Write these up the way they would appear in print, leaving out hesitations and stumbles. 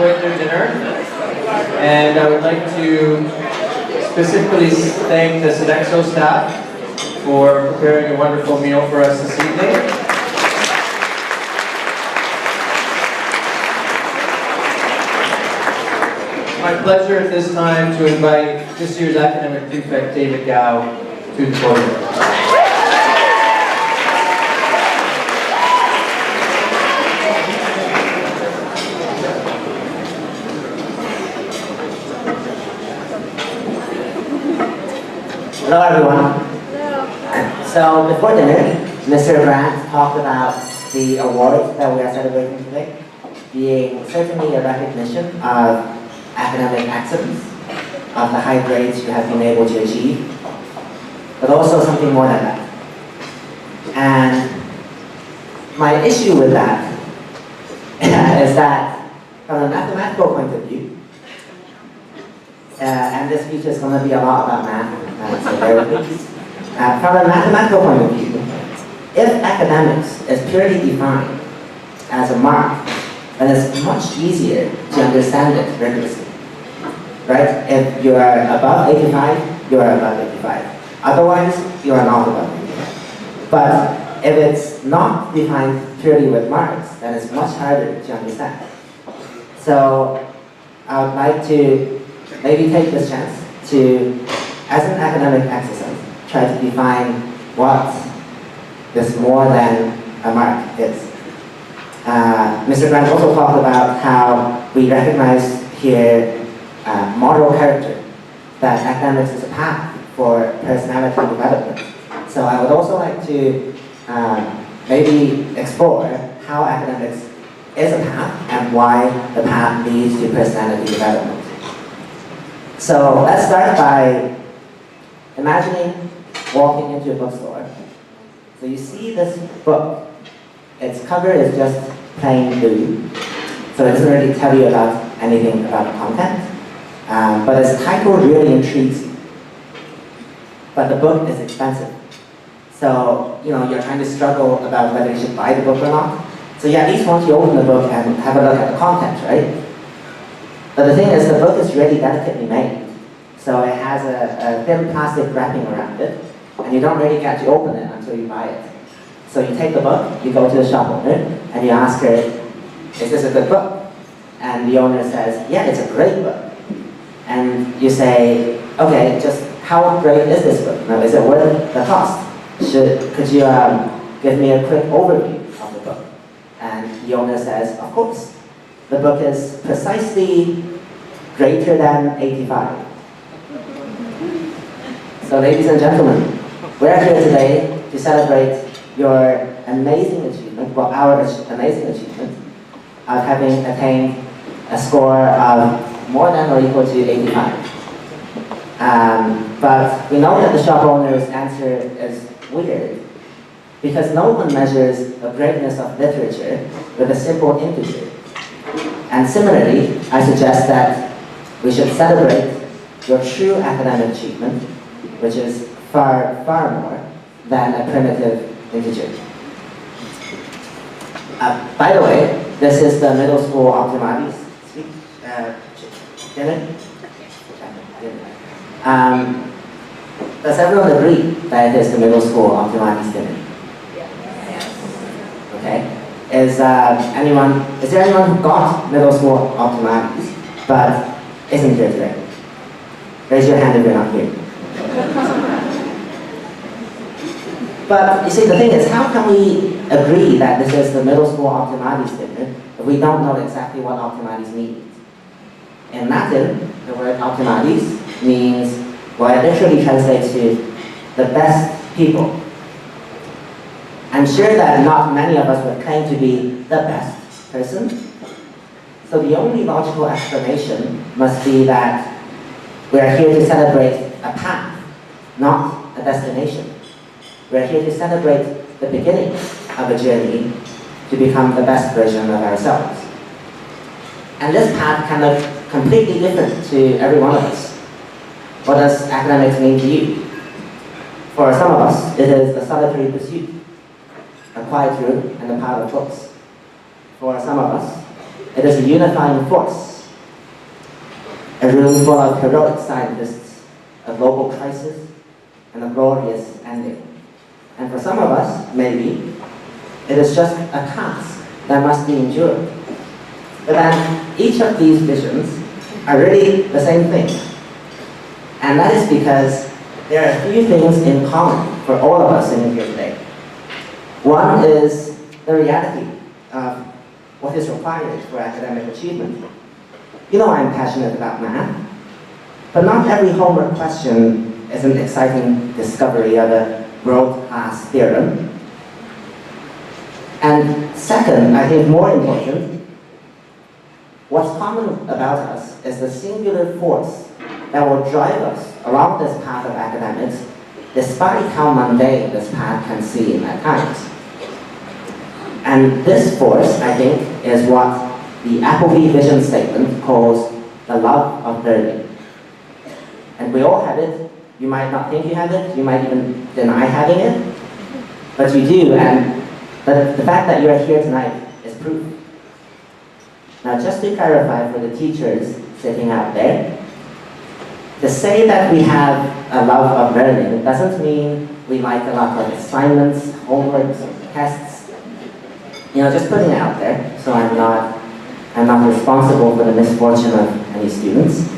enjoyed their dinner. And I would like to specifically thank the Sodexo staff for preparing a wonderful meal for us this evening. My pleasure at this time to invite this year's academic prefect, David Gow, to the podium. Hello everyone. Hello. So before dinner, Mr. Grant talked about the award that we are celebrating today being certainly a recognition of academic excellence, of the high grades you have been able to achieve, but also something more than that. And my issue with that is that from a mathematical point of view, and this speech is going to be a lot about math, so bear with me. From a mathematical point of view, if academics is purely defined as a mark, then it's much easier to understand it rigorously. Right? If you are above 85, you are above 85. Otherwise, you are not above 85. But if it's not defined purely with marks, then it's much harder to understand. So I would like to maybe take this chance to, as an academic exercise, try to define what this more than a mark is. Mr. Grant also talked about how we recognize here moral character, that academics is a path for personality development. So I would also like to maybe explore how academics is a path and why the path leads to personality development. So let's start by imagining walking into a bookstore. So you see this book. Its cover is just plain blue, so it doesn't really tell you about anything about the content, but its title really intrigues you. But the book is expensive, so you're trying to struggle about whether you should buy the book or not. So you at least want to open the book and have a look at the content, right? But the thing is, the book is really delicately made, so it has a thin plastic wrapping around it, and you don't really get to open it until you buy it. So you take the book, you go to the shop owner, and you ask her, is this a good book? And the owner says, yeah, it's a great book. And you say, okay, just how great is this book? Now, is it worth the cost? Could you give me a quick overview of the book? And the owner says, of course. The book is precisely greater than 85. So ladies and gentlemen, we're here today to celebrate your amazing achievement, well, our amazing achievement of having attained a score of more than or equal to 85. But we know that the shop owner's answer is weird, because no one measures the greatness of literature with a simple integer. And similarly, I suggest that we should celebrate your true academic achievement, which is far, far more than a primitive integer. By the way, this is the middle school Optimates speech. Dinner? Does everyone agree that it is the middle school Optimates dinner? Yes. Okay. Is there anyone who got middle school Optimates but isn't here today? Raise your hand if you're not here. But you see, the thing is, how can we agree that this is the middle school Optimates dinner if we don't know exactly what Optimates means? In Latin, the word Optimates means, well, it literally translates to the best people. I'm sure that not many of us would claim to be the best person. So the only logical explanation must be that we are here to celebrate a path, not a destination. We're here to celebrate the beginning of a journey to become the best version of ourselves. And this path can look completely different to every one of us. What does academics mean to you? For some of us, it is a solitary pursuit, a quiet room and a pile of books. For some of us, it is a unifying force a room full of heroic scientists, a global crisis, and a glorious ending. And for some of us, maybe, it is just a task that must be endured. But then each of these visions are really the same thing. And that is because there are a few things in common for all of us sitting here today. One is the reality of what is required for academic achievement. You know I'm passionate about math, but not every homework question is an exciting discovery of a world-class theorem. And second, I think more important, what's common about us is the singular force that will drive us along this path of academics, despite how mundane this path can seem at times. And this force, I think, is what the Appleby vision statement calls the love of learning. And we all have it. You might not think you have it, you might even deny having it, but you do, and the fact that you're here tonight is proof. Now, just to clarify for the teachers sitting out there, to say that we have a love of learning doesn't mean we like a lot of assignments, homeworks, tests. You know, just putting it out there, so I'm not responsible for the misfortune of any students.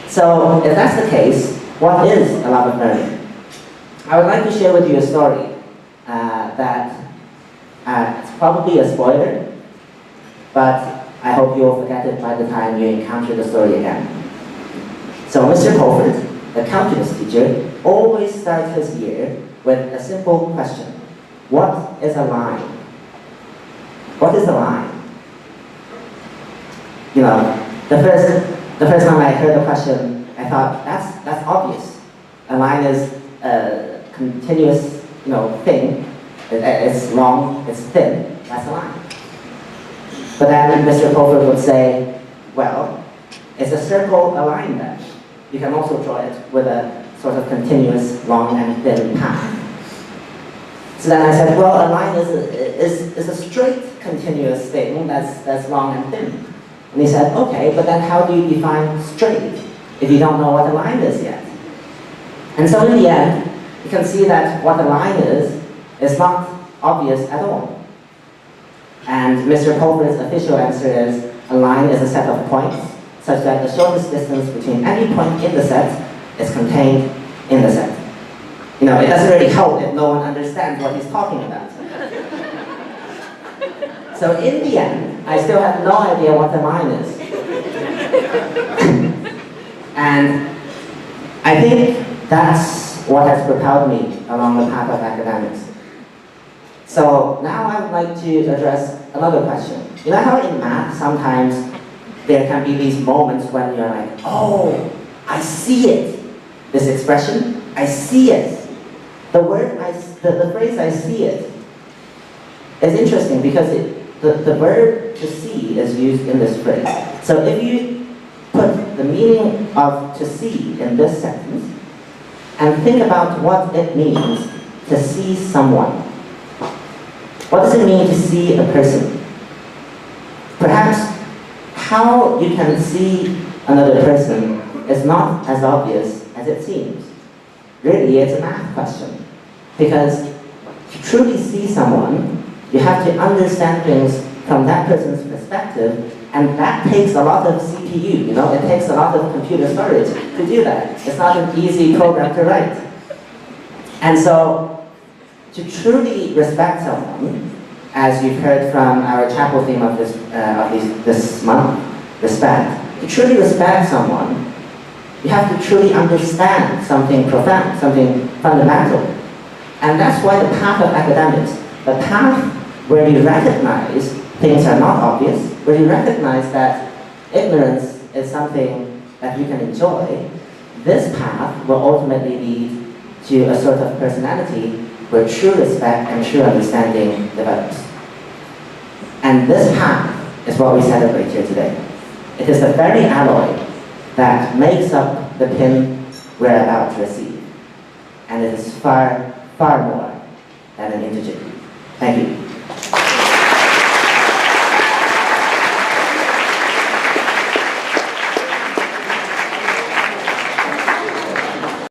So, if that's the case, what is a love of learning? I would like to share with you a story that it's probably a spoiler, but I hope you'll forget it by the time you encounter the story again. So Mr. Colford, the calculus teacher, always starts his year with a simple question. What is a line? What is a line? You know, the first time I heard the question, I thought, that's obvious. A line is a continuous, thing. It's long, it's thin, that's a line. But then Mr. Colford would say, well, is a circle a line then? You can also draw it with a sort of continuous, long and thin path. So then I said, well, a line is a straight, continuous thing that's long and thin. And he said, okay, but then how do you define straight if you don't know what a line is yet? And so in the end, you can see that what a line is not obvious at all. And Mr. Colford's official answer is, a line is a set of points such that the shortest distance between any point in the set is contained in the set. You know, it doesn't really help if no one understands what he's talking about. So in the end, I still have no idea what a line is. And I think that's what has propelled me along the path of academics. So now I would like to address another question. You know how in math sometimes there can be these moments when you're like, oh, I see it. This expression, I see it. The phrase I see it is interesting because the verb to see is used in this phrase. So if you put the meaning of to see in this sentence and think about what it means to see someone. What does it mean to see a person? Perhaps how you can see another person is not as obvious as it seems. Really, it's a math question. Because to truly see someone, you have to understand things from that person's perspective, and that takes a lot of CPU, it takes a lot of computer storage to do that. It's not an easy program to write. And so, to truly respect someone, as you've heard from our chapel theme of this month, respect, to truly respect someone, you have to truly understand something profound, something fundamental. And that's why the path of academics, the path where you recognize things are not obvious, where you recognize that ignorance is something that you can enjoy, this path will ultimately lead to a sort of personality where true respect and true understanding develops. And this path is what we celebrate here today. It is the very alloy that makes up the pin we're about to receive. And it is far, far more than an integer. Thank you.